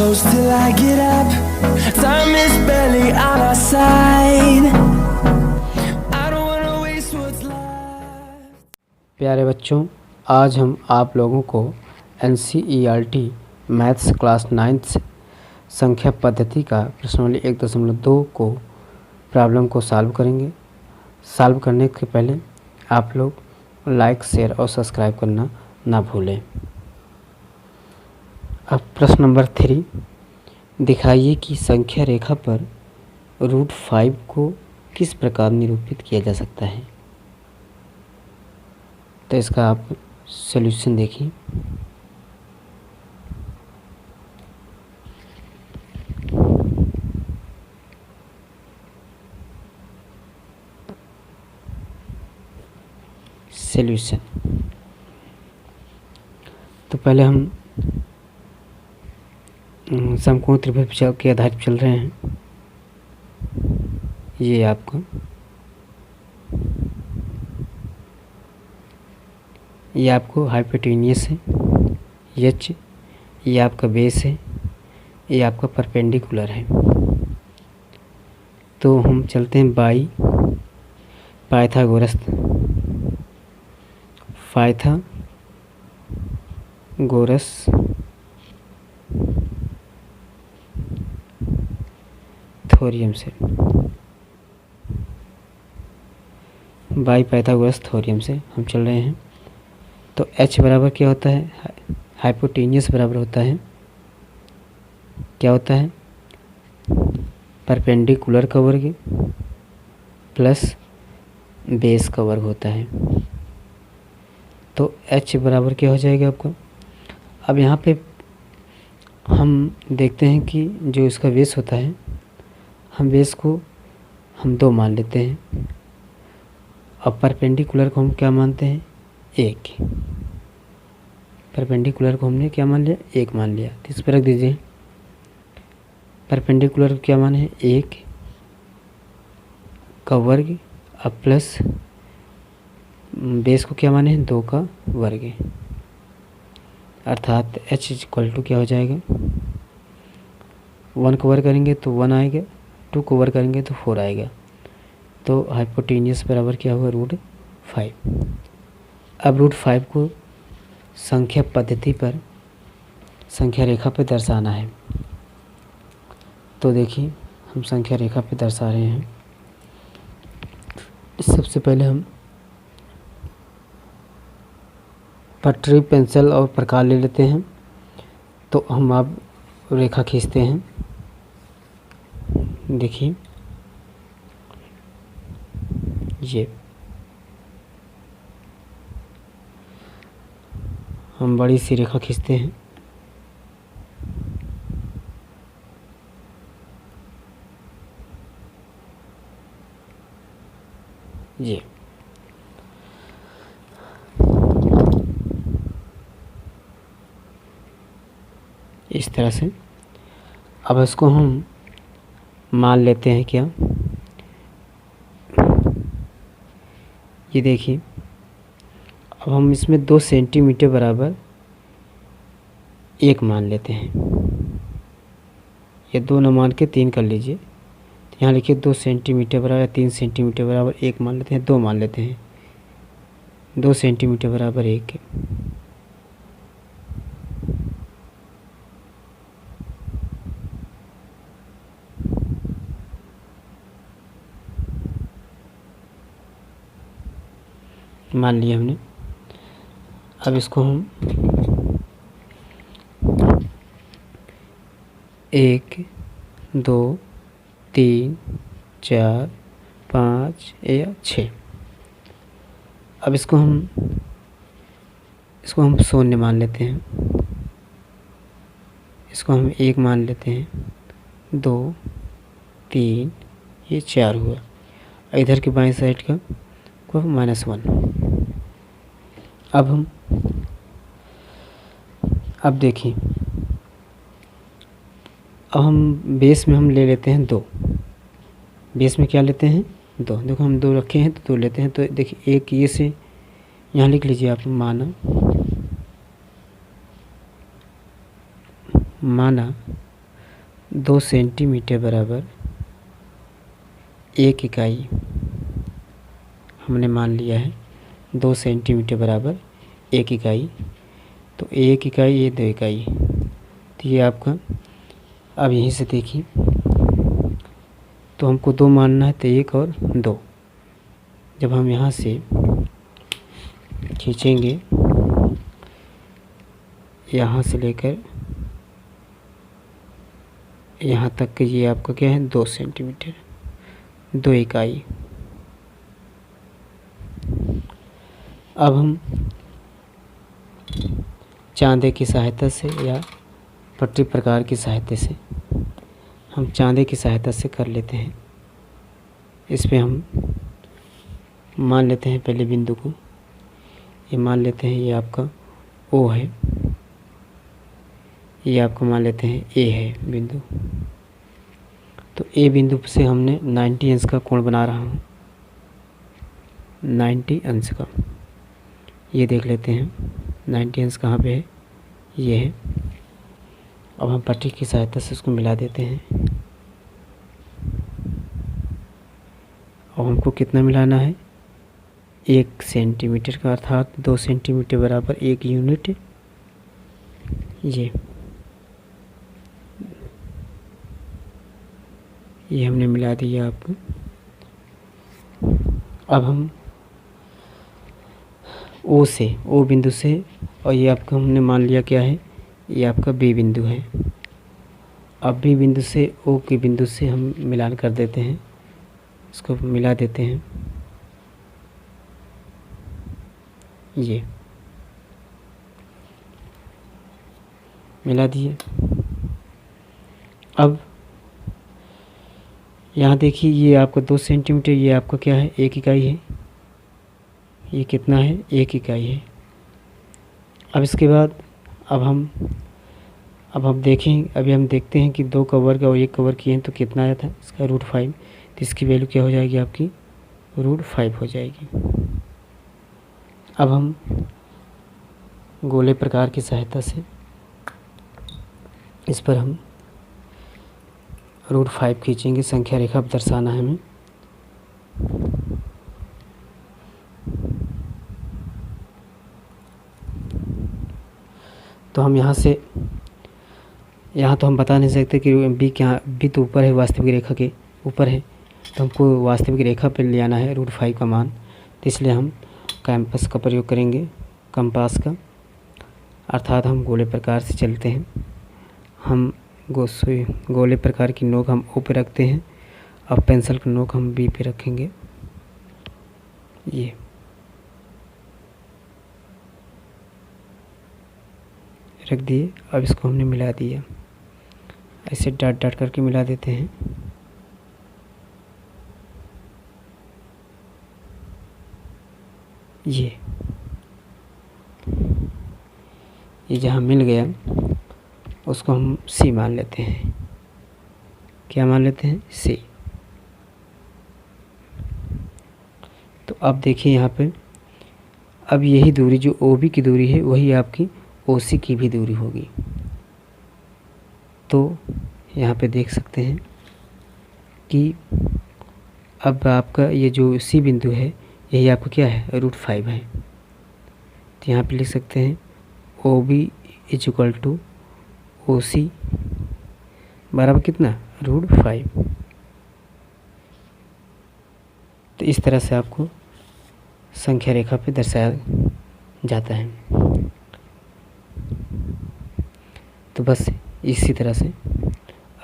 close till I get up. Time is barely on our side. I don't wanna waste what's left. प्यारे बच्चों, आज हम आप लोगों को NCERT मैथ्स क्लास 9 संख्या पद्धति का प्रश्नावली 1.2 को प्रॉब्लम को सॉल्व करेंगे। सॉल्व करने के पहले आप लोग लाइक, शेयर और सब्सक्राइब करना ना भूलें। अब प्रश्न नंबर 3, दिखाइए कि संख्या रेखा पर √5 को किस प्रकार निरूपित किया जा सकता है। तो इसका आप सॉल्यूशन देखिए। सॉल्यूशन तो पहले हम समकोण त्रिभुज के आधार पर चल रहे हैं। ये आपका ये आपको हाइपोटेन्यूस है H, ये आपका बेस है, ये आपका परपेंडिकुलर है। तो हम चलते हैं बाई पाइथागोरस थ्योरम से, बाई पाइथागोरस थ्योरम से हम चल रहे हैं। तो H बराबर क्या होता है, हाइपोटेन्यूस बराबर होता है, क्या होता है, परपेंडिकुलर का वर्ग प्लस बेस का वर्ग होता है। तो H बराबर क्या हो जाएगा आपका। अब यहाँ पे हम देखते हैं कि जो इसका बेस होता है, हम बेस को हम 2 मान लेते हैं और परपेंडिकुलर को हम क्या मानते हैं, 1। परपेंडिकुलर को हमने क्या मान लिया, 1 मान लिया। तो इस पर रख दीजिए। परपेंडिकुलर को क्या माने, 1 का वर्ग अब प्लस बेस को क्या माने, 2 का वर्ग, अर्थात H = क्या हो जाएगा, 1 को वर्ग करेंगे तो 1 आएगा, 2 को वर्ग करेंगे तो 4 आएगा। तो हाइपोटेन्यूस बराबर क्या होगा, √5। अब √5 को संख्या पद्धति पर, संख्या रेखा पर दर्शाना है। तो देखिए हम संख्या रेखा पे दर्शा रहे हैं। सबसे पहले हम पटरी, पेंसिल और प्रकार ले लेते हैं। तो हम अब रेखा खींचते हैं। देखिए ये हम बड़ी सी रेखा खींचते हैं। ये इस तरह से। अब इसको हम मान लेते हैं क्या, ये देखिए। अब हम इसमें 2 सेंटीमीटर बराबर 1 मान लेते हैं। ये 2 न मान के 3 कर लीजिए। तो यहाँ लिखिए 2 सेंटीमीटर बराबर 3 सेंटीमीटर बराबर 1 मान लेते हैं, 2 मान लेते हैं। 2 सेंटीमीटर बराबर 1 मान लिया हमने। अब इसको हम 1 2 3 4 5 या 6। अब इसको हम शून्य मान लेते हैं। इसको हम 1 मान लेते हैं, 2 3, ये 4 हुआ। इधर की बाएं साइड का को -1। अब देखिए, अब हम बेस में हम ले लेते हैं 2। बेस में क्या लेते हैं, 2। देखो हम 2 रखे हैं तो 2 लेते हैं। तो देखिए एक ये से यहाँ लिख लीजिए आप, माना 2 सेंटीमीटर बराबर 1 इकाई हमने मान लिया है। 2 सेंटीमीटर बराबर 1 इकाई, तो 1 इकाई ये 2 इकाई, तो ये आपका। अब यहीं से देखिए, तो हमको 2 मानना है, तो 1 और 2 जब हम यहाँ से खींचेंगे, यहाँ से लेकर यहाँ तक कि ये आपका क्या है 2 सेंटीमीटर 2 इकाई। अब हम चांदे की सहायता से या पट्टी प्रकार की सहायता से, हम चांदे की सहायता से कर लेते हैं। इस पे हम मान लेते हैं पहले बिंदु को, ये मान लेते हैं ये आपका O है, ये आपको मान लेते हैं A है बिंदु। तो A बिंदु से हमने 90 अंश का कोण बना रहा हूँ, 90 अंश का। ये देख लेते हैं 90 अंश कहाँ पे है, ये है। अब हम पट्टी की सहायता से उसको मिला देते हैं। अब हमको कितना मिलाना है, 1 सेंटीमीटर का, अर्थात 2 सेंटीमीटर बराबर 1 यूनिट। ये हमने मिला दिया आपको। अब हम ओ बिंदु से, और ये आपका हमने मान लिया क्या है, ये आपका बी बिंदु है। अब बी बिंदु से ओ के बिंदु से हम मिलान कर देते हैं, इसको मिला देते हैं। ये मिला दिए। अब यहाँ देखिए, ये आपका 2 सेंटीमीटर, ये आपका क्या है 1 इकाई है। ये कितना है, 1 इकाई है। अब इसके बाद अब हम देखें, अभी हम देखते हैं कि 2 का वर्ग और 1 का वर्ग किए हैं तो कितना आया था, इसका √5। तो इसकी वैल्यू क्या हो जाएगी आपकी, √5 हो जाएगी। अब हम गोले प्रकार की सहायता से इस पर हम √5 खींचेंगे। संख्या रेखा पर दर्शाना है हमें। तो हम यहाँ तो हम बता नहीं सकते कि बी तो ऊपर है, वास्तविक रेखा के ऊपर है, तो हमको वास्तविक रेखा पर ले आना है √5 का मान। तो इसलिए हम कैंपस का प्रयोग करेंगे, कंपास का, अर्थात हम गोले प्रकार से चलते हैं। हम गोले प्रकार की नोक हम ओ पे रखते हैं, और पेंसिल की नोक हम बी पे रखेंगे। ये रख दिए। अब इसको हमने मिला दिया, ऐसे डॉट डॉट करके मिला देते हैं। ये जहाँ मिल गया उसको हम सी मान लेते हैं। क्या मान लेते हैं, सी। तो अब देखिए यहाँ पे, अब यही दूरी जो ओ बी की दूरी है वही आपकी ओ सी की भी दूरी होगी। तो यहाँ पे देख सकते हैं कि अब आपका ये जो सी बिंदु है यही आपका क्या है, √5 है। तो यहाँ पे लिख सकते हैं ओ बी = ओ सी बराबर कितना, √5। तो इस तरह से आपको संख्या रेखा पे दर्शाया जाता है। तो बस इसी तरह से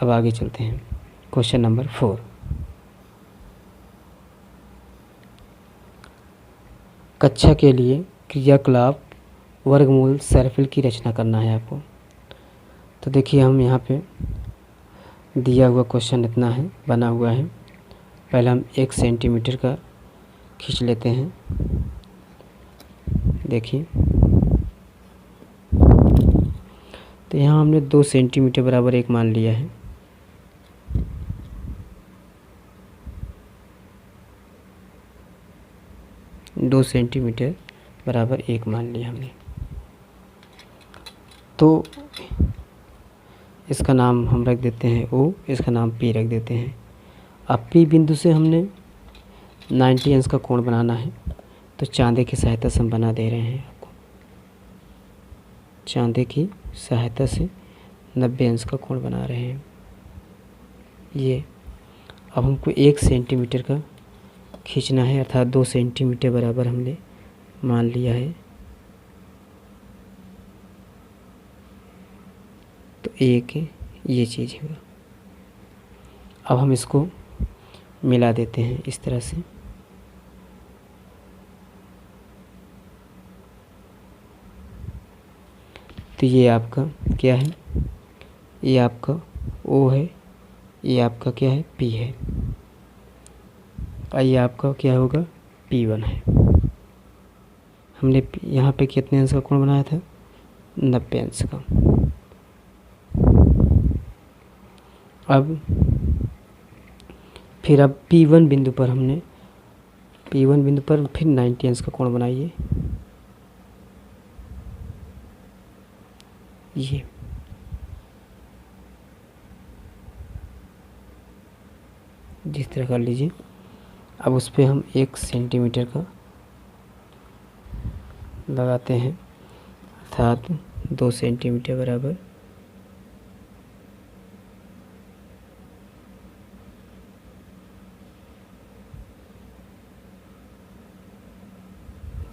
अब आगे चलते हैं। Question number 4। कक्षा के लिए क्रियाकलाप वर्गमूल सर्पिल की रचना करना है आपको। तो देखिए, हम यहाँ पे दिया हुआ क्वेश्चन इतना है, बना हुआ है। पहले हम 1 सेंटीमीटर का खींच लेते हैं। देखिए, तो यहाँ हमने 2 सेंटीमीटर बराबर 1 मान लिया है। दो सेंटीमीटर बराबर 1 मान लिया हमने। तो इसका नाम हम रख देते हैं O, इसका नाम P रख देते हैं। अब P बिंदु से हमने 90 अंश का कोण बनाना है, तो चांदे की सहायता से हम बना दे रहे हैं आपको। चांदे की सहायता से 90 अंश का कोण बना रहे हैं ये। अब हमको 1 सेंटीमीटर का खींचना है, अर्थात 2 सेंटीमीटर बराबर हमने मान लिया है। तो एक ये चीज़ है। अब हम इसको मिला देते हैं इस तरह से। तो ये आपका क्या है, ये आपका O है, ये आपका क्या है P है, और ये आपका क्या होगा P1 है। हमने यहाँ पे कितने अंश का कोण बनाया था, 90 अंश का। अब फिर अब P1 बिंदु पर फिर 90 अंश का कोण बनाइए। ये जिस तरह कर लीजिए। अब उस पर हम 1 सेंटीमीटर का लगाते हैं, अर्थात 2 सेंटीमीटर बराबर।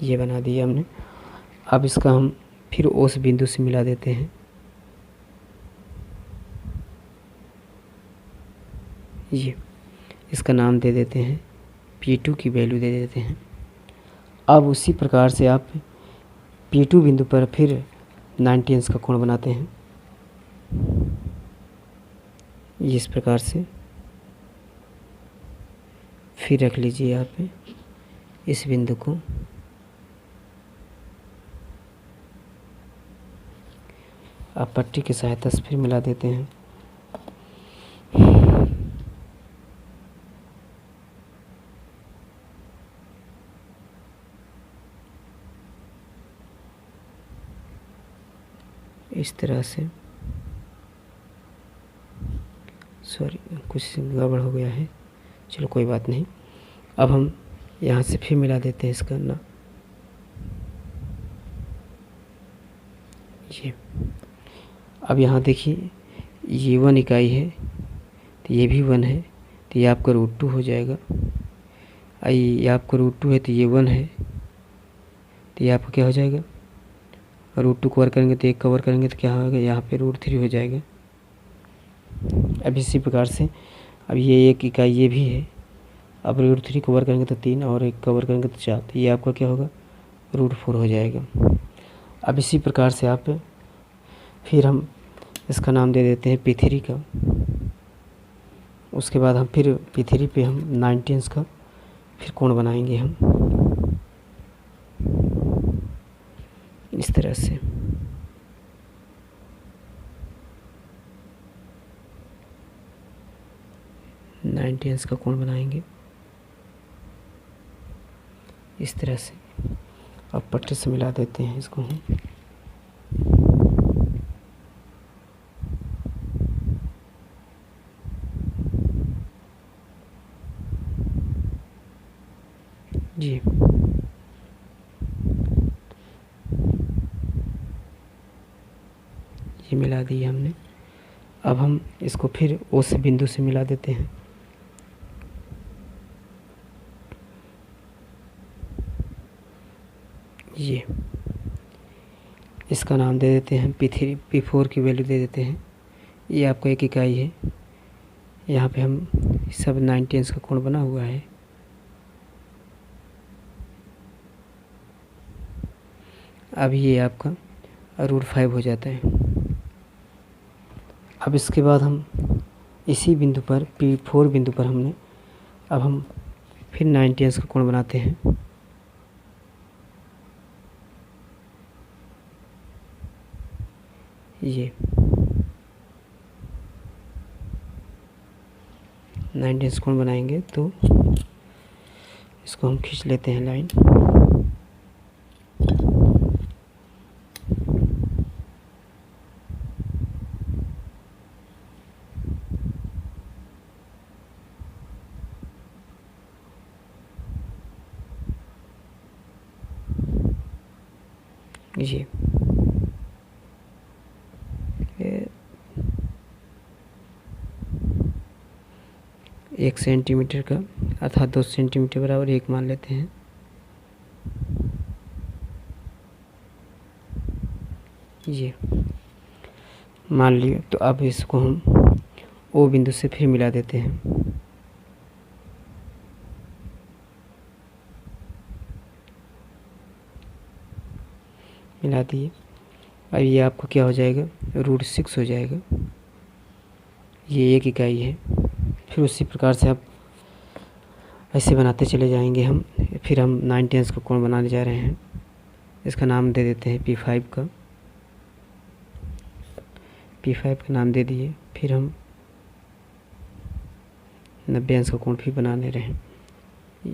ये बना दिया हमने। अब इसका हम फिर उस बिंदु से मिला देते हैं। ये इसका नाम दे देते हैं, P2 की वैल्यू दे देते हैं। अब उसी प्रकार से आप P2 बिंदु पर फिर 90 अंश का कोण बनाते हैं। इस प्रकार से फिर रख लीजिए आप इस बिंदु को। आप पट्टी की सहायता से फिर मिला देते हैं। इस तरह से, सॉरी कुछ गड़बड़ हो गया है, चलो कोई बात नहीं। अब हम यहाँ से फिर मिला देते हैं इसका ना, ये। अब यहाँ देखिए ये 1 इकाई है, तो ये भी 1 है, तो ये आपका √2 हो जाएगा। ये आपका √2 है, तो ये 1 है, तो ये आपका क्या हो जाएगा, √2 कवर करेंगे तो 1 कवर करेंगे तो क्या होगा, यहाँ पे √3 हो जाएगा। अब इसी प्रकार से अब ये 1 इकाई ये भी है, अब √3 कवर करेंगे तो 3 और 1 कवर करेंगे तो 4, तो ये आपका क्या होगा √4 हो जाएगा। अब इसी प्रकार से आप फिर हम इसका नाम दे देते हैं P3 का। उसके बाद हम फिर P3 पे हम 90 अंश का फिर कोण बनाएंगे हम इस तरह से। नाइन्टी अंश का कोण बनाएंगे इस तरह से। अब पट्टी से मिला देते हैं इसको हम। जी ये मिला दिए हमने। अब हम इसको फिर उस बिंदु से मिला देते हैं। ये इसका नाम दे देते हैं P3, P4 की वैल्यू दे देते हैं। ये आपका 1 इकाई है। यहाँ पे हम सब 90 अंश का कोण बना हुआ है। अब ये आपका √5 हो जाता है। अब इसके बाद हम इसी बिंदु पर P4 बिंदु पर हमने अब हम फिर 90 अंश का कोण बनाते हैं। ये 90 अंश कोण बनाएंगे तो इसको हम खींच लेते हैं लाइन। ये 1 सेंटीमीटर का अर्थात 2 सेंटीमीटर बराबर 1 मान लेते हैं। ये मान लिया, तो अब इसको हम ओ बिंदु से फिर मिला देते हैं। मिला दिए। अब ये आपको क्या हो जाएगा, √6 हो जाएगा। ये 1 इकाई है। फिर उसी प्रकार से आप ऐसे बनाते चले जाएंगे हम। फिर हम 9/10 का कोण बनाने जा रहे हैं। इसका नाम दे देते हैं P5 का। P5 का नाम दे दिए। फिर हम 90 का कोण भी बनाने रहे हैं।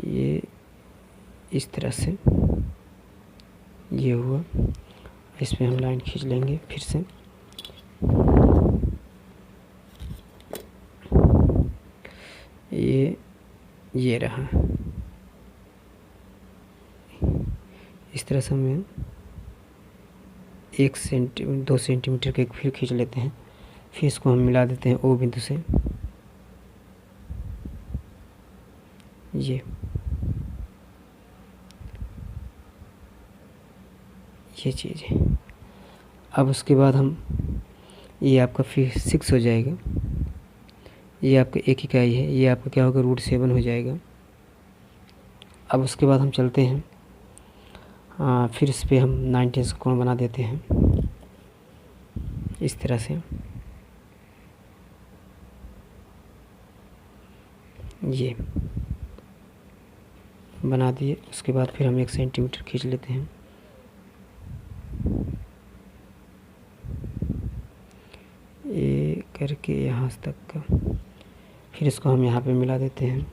ये इस तरह से ये हुआ। इसमें हम लाइन खींच लेंगे फिर से। ये रहा। इस तरह से हमें 2 सेंटीमीटर का एक फिर खींच लेते हैं। फिर इसको हम मिला देते हैं ओ बिंदु से। ये चीज़ है। अब उसके बाद हम ये आपका फिर 6 हो जाएगा। ये आपका 1 इकाई है। ये आपका क्या होगा, √7 हो जाएगा। अब उसके बाद हम चलते हैं, फिर इस पर हम 90 का कोण बना देते हैं इस तरह से। ये बना दिए। उसके बाद फिर हम 1 सेंटीमीटर खींच लेते हैं। ये करके यहाँ तक का। फिर इसको हम यहाँ पे मिला देते हैं।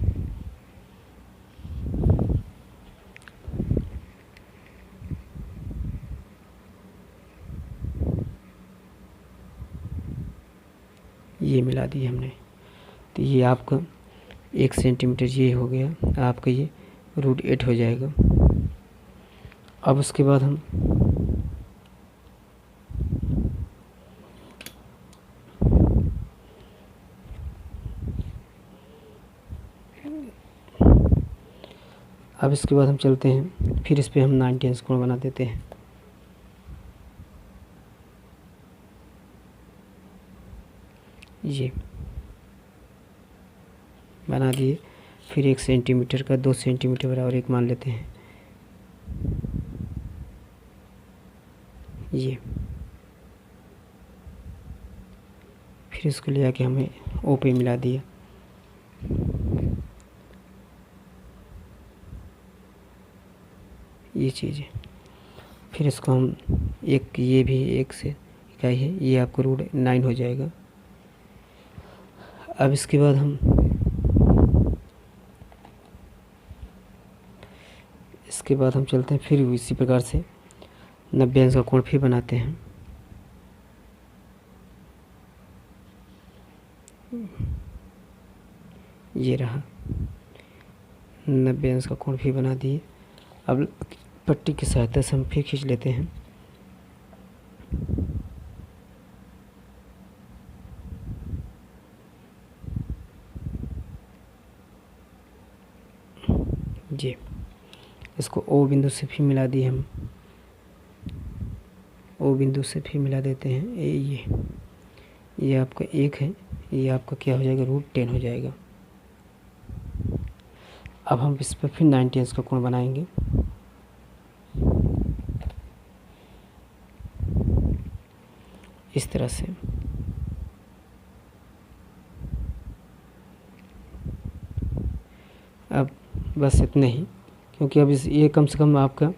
ये मिला दिए हमने। तो ये आपका 1 सेंटीमीटर ये हो गया। आपका ये √8 हो जाएगा। अब उसके बाद हम चलते हैं। फिर इस पे हम 90 का कोण बना देते हैं। ये बना दिए। फिर 1 सेंटीमीटर का 2 सेंटीमीटर बराबर 1 मान लेते हैं। ये फिर इसको ले आके हमें ओ पे मिला दिया। ये चीज़ है। फिर इसको हम ये भी 1 से इकाई है। ये आपको √9 हो जाएगा। अब इसके बाद हम चलते हैं। फिर इसी प्रकार से 90 का कोण फिर बनाते हैं। ये रहा। 90 का कोण फिर बना दिए। अब पट्टी की सहायता से हम फिर खींच लेते हैं। जी, इसको ओ बिंदु से फिर मिला दिए हम। ओ बिंदु से फिर मिला देते हैं। ये आपका 1 है। ये आपका क्या हो जाएगा, √10 हो जाएगा। अब हम इस पर फिर 90 का कोण बनाएंगे। इस तरह से। अब बस इतना ही, क्योंकि अब ये कम से कम आपका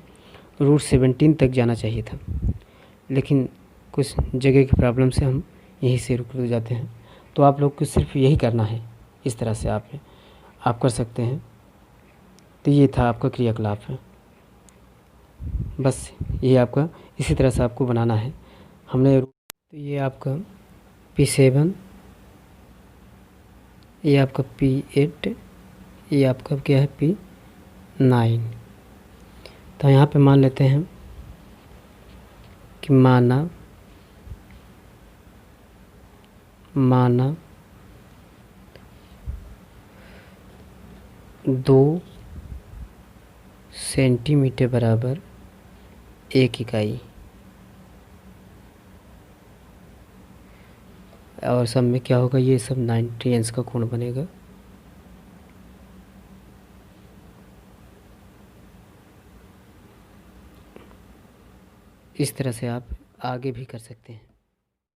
√17 तक जाना चाहिए था, लेकिन कुछ जगह की प्रॉब्लम से हम यहीं से रुक जाते हैं। तो आप लोग को सिर्फ यही करना है। इस तरह से आप कर सकते हैं। तो ये था आपका क्रियाकलाप है। बस ये आपका इसी तरह से आपको बनाना है। तो ये आपका P7, ये आपका P8, ये आपका क्या है P9। तो यहाँ पे मान लेते हैं कि माना 2 सेंटीमीटर बराबर 1 इकाई, और सब में क्या होगा, ये सब 90 अंश का कोण बनेगा। इस तरह से आप आगे भी कर सकते हैं।